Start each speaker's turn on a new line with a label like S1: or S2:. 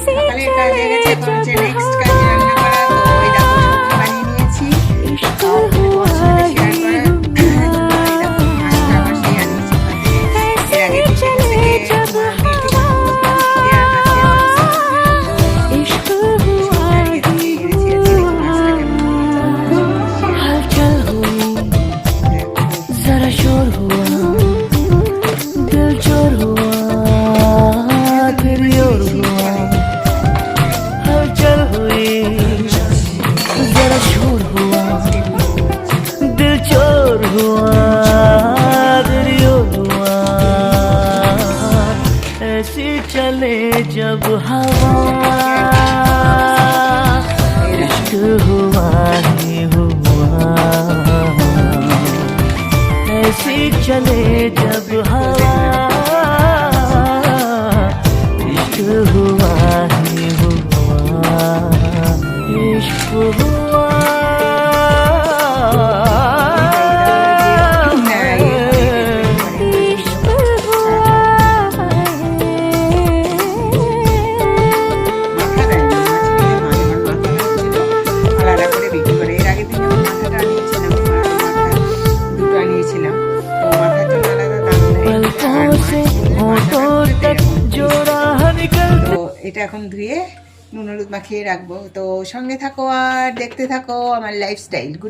S1: সকালের কাজ হয়ে গেছে, এখন হচ্ছে নেক্সট কাজ রান্না করা। তো এই দেখো সবজি বানিয়ে নিয়েছি, শেয়ার করা। মাছটা আবার সেই আনিয়েছি এর আগে থেকে
S2: चले जब हवा इश्क हुआ ही हुआ, ऐसी चले जब हवा इश्क हुआ ही हुआ, इश्क हुआ।
S1: এটা এখন ধুয়ে নুন হলুদ মাখিয়ে রাখবো। তো সঙ্গে থাকো আর দেখতে থাকো আমার লাইফস্টাইল। গুড